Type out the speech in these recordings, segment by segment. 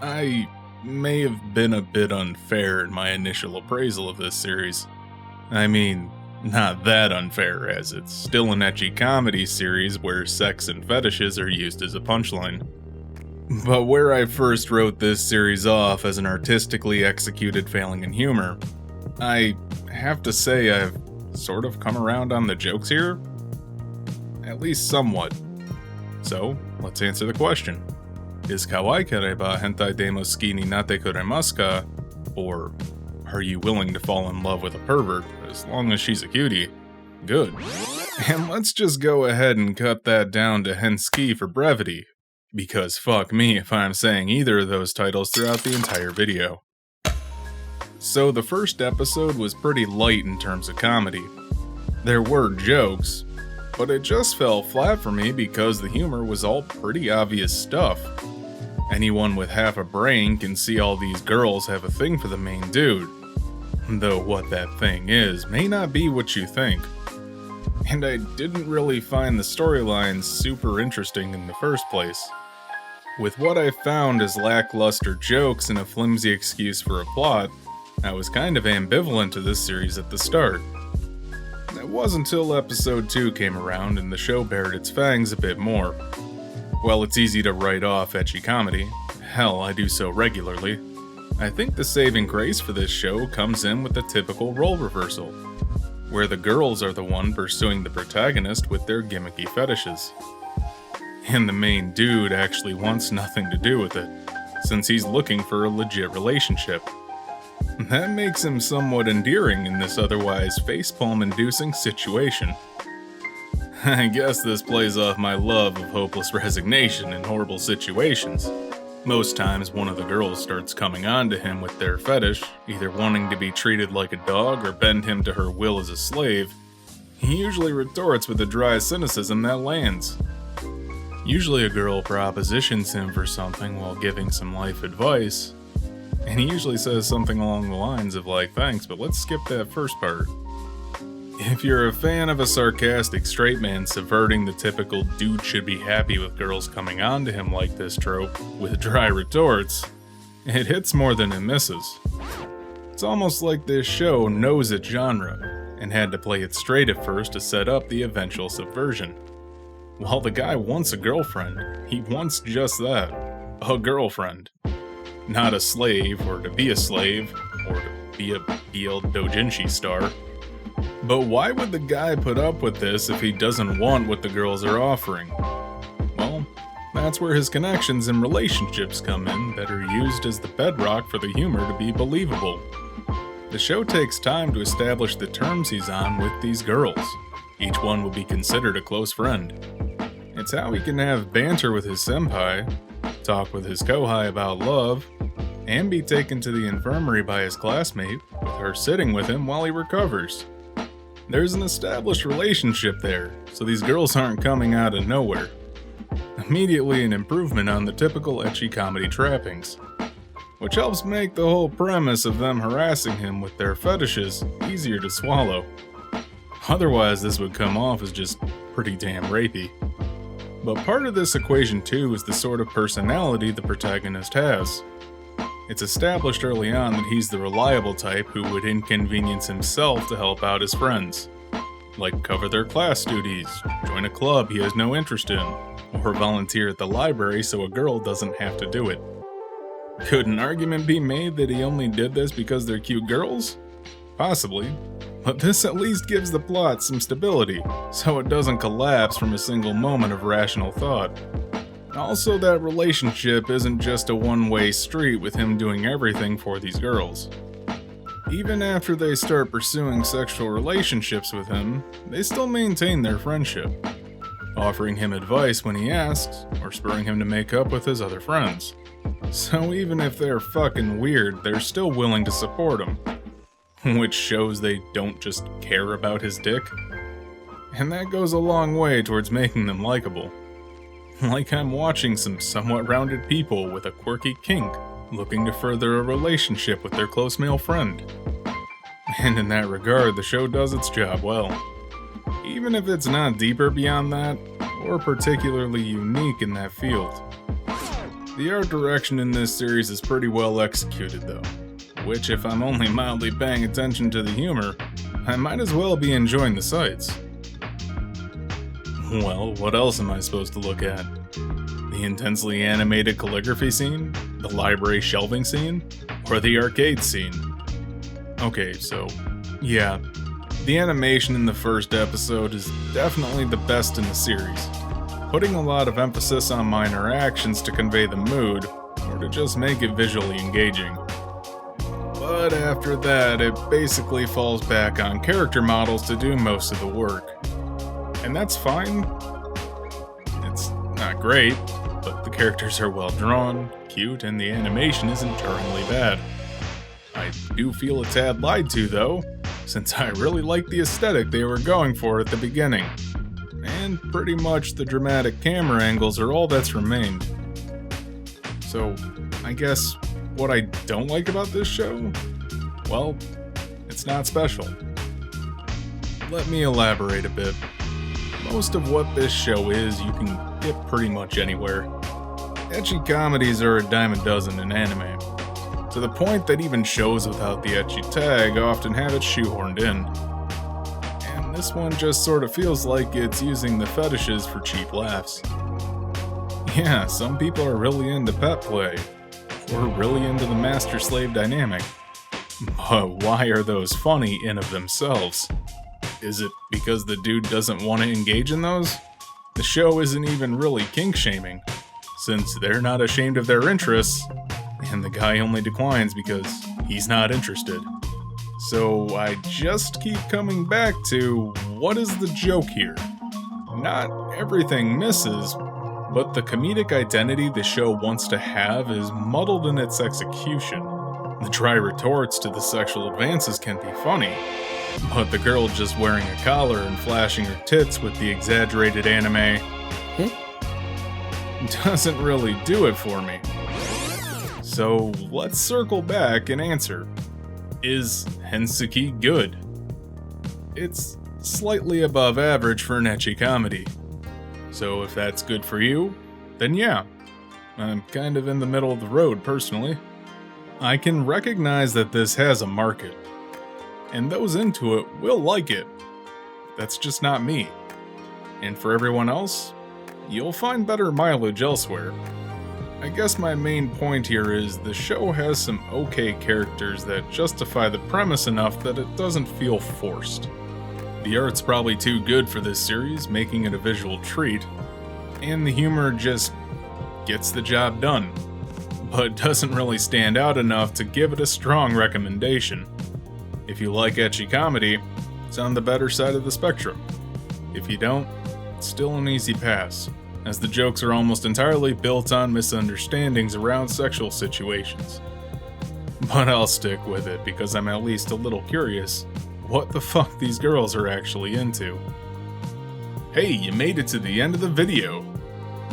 I may have been a bit unfair in my initial appraisal of this series. I mean, not that unfair, as it's still an ecchi comedy series where sex and fetishes are used as a punchline. But where I first wrote this series off as an artistically executed failing in humor, I have to say I've sort of come around on the jokes here. At least somewhat. So, let's answer the question. Is Kawaikereba hentai demosuki ni natte Kuremasuka, or are you willing to fall in love with a pervert as long as she's a cutie, good? And let's just go ahead and cut that down to HenSuki for brevity, because fuck me if I'm saying either of those titles throughout the entire video. So the first episode was pretty light in terms of comedy. There were jokes, but it just fell flat for me because the humor was all pretty obvious stuff. Anyone with half a brain can see all these girls have a thing for the main dude, though what that thing is may not be what you think. And I didn't really find the storylines super interesting in the first place. With what I found as lackluster jokes and a flimsy excuse for a plot, I was kind of ambivalent to this series at the start. It wasn't until episode 2 came around and the show bared its fangs a bit more. While it's easy to write off ecchi comedy, hell, I do so regularly, I think the saving grace for this show comes in with the typical role reversal, where the girls are the one pursuing the protagonist with their gimmicky fetishes. And the main dude actually wants nothing to do with it, since he's looking for a legit relationship. That makes him somewhat endearing in this otherwise facepalm-inducing situation. I guess this plays off my love of hopeless resignation in horrible situations. Most times one of the girls starts coming on to him with their fetish, either wanting to be treated like a dog or bend him to her will as a slave. He usually retorts with a dry cynicism that lands. Usually a girl propositions him for something while giving some life advice, and he usually says something along the lines of like, thanks, but let's skip that first part. If you're a fan of a sarcastic straight man subverting the typical dude should be happy with girls coming on to him like this trope with dry retorts, it hits more than it misses. It's almost like this show knows its genre and had to play it straight at first to set up the eventual subversion. While the guy wants a girlfriend, he wants just that, a girlfriend. Not a slave, or to be a slave, or to be a BL doujinshi star. But why would the guy put up with this if he doesn't want what the girls are offering? Well, that's where his connections and relationships come in that are used as the bedrock for the humor to be believable. The show takes time to establish the terms he's on with these girls. Each one will be considered a close friend. It's how he can have banter with his senpai, talk with his kohai about love, and be taken to the infirmary by his classmate, with her sitting with him while he recovers. There's an established relationship there, so these girls aren't coming out of nowhere. Immediately an improvement on the typical ecchi comedy trappings, which helps make the whole premise of them harassing him with their fetishes easier to swallow. Otherwise this would come off as just pretty damn rapey. But part of this equation too is the sort of personality the protagonist has. It's established early on that he's the reliable type who would inconvenience himself to help out his friends, like cover their class duties, join a club he has no interest in, or volunteer at the library so a girl doesn't have to do it. Could an argument be made that he only did this because they're cute girls? Possibly, but this at least gives the plot some stability, so it doesn't collapse from a single moment of rational thought. Also, that relationship isn't just a one-way street with him doing everything for these girls. Even after they start pursuing sexual relationships with him, they still maintain their friendship, offering him advice when he asks, or spurring him to make up with his other friends. So even if they're fucking weird, they're still willing to support him, which shows they don't just care about his dick. And that goes a long way towards making them likable. Like I'm watching some somewhat rounded people with a quirky kink looking to further a relationship with their close male friend. And in that regard, the show does its job well. Even if it's not deeper beyond that, or particularly unique in that field. The art direction in this series is pretty well executed though, which if I'm only mildly paying attention to the humor, I might as well be enjoying the sights. Well, what else am I supposed to look at? The intensely animated calligraphy scene? The library shelving scene? Or the arcade scene? Okay, so, yeah. The animation in the first episode is definitely the best in the series, putting a lot of emphasis on minor actions to convey the mood, or to just make it visually engaging. But after that, it basically falls back on character models to do most of the work. And that's fine. It's not great, but the characters are well drawn, cute, and the animation isn't jarringly bad. I do feel a tad lied to though, since I really liked the aesthetic they were going for at the beginning. And pretty much the dramatic camera angles are all that's remained. So, I guess what I don't like about this show? Well, it's not special. Let me elaborate a bit. Most of what this show is, you can get pretty much anywhere. Ecchi comedies are a dime a dozen in anime, to the point that even shows without the ecchi tag often have it shoehorned in. And this one just sort of feels like it's using the fetishes for cheap laughs. Yeah, some people are really into pet play, or really into the master-slave dynamic. But why are those funny in of themselves? Is it because the dude doesn't want to engage in those? The show isn't even really kink-shaming, since they're not ashamed of their interests, and the guy only declines because he's not interested. So I just keep coming back to, what is the joke here? Not everything misses, but the comedic identity the show wants to have is muddled in its execution. The dry retorts to the sexual advances can be funny, but the girl just wearing a collar and flashing her tits with the exaggerated anime doesn't really do it for me. So let's circle back and answer. Is HenSuki good? It's slightly above average for an ecchi comedy. So if that's good for you, then yeah. I'm kind of in the middle of the road personally. I can recognize that this has a market, and those into it will like it. That's just not me. And for everyone else, you'll find better mileage elsewhere. I guess my main point here is the show has some okay characters that justify the premise enough that it doesn't feel forced. The art's probably too good for this series, making it a visual treat, and the humor just gets the job done, but doesn't really stand out enough to give it a strong recommendation. If you like ecchi comedy, it's on the better side of the spectrum. If you don't, it's still an easy pass, as the jokes are almost entirely built on misunderstandings around sexual situations. But I'll stick with it because I'm at least a little curious what the fuck these girls are actually into. Hey, you made it to the end of the video!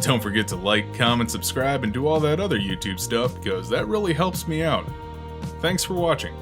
Don't forget to like, comment, subscribe, and do all that other YouTube stuff because that really helps me out. Thanks for watching.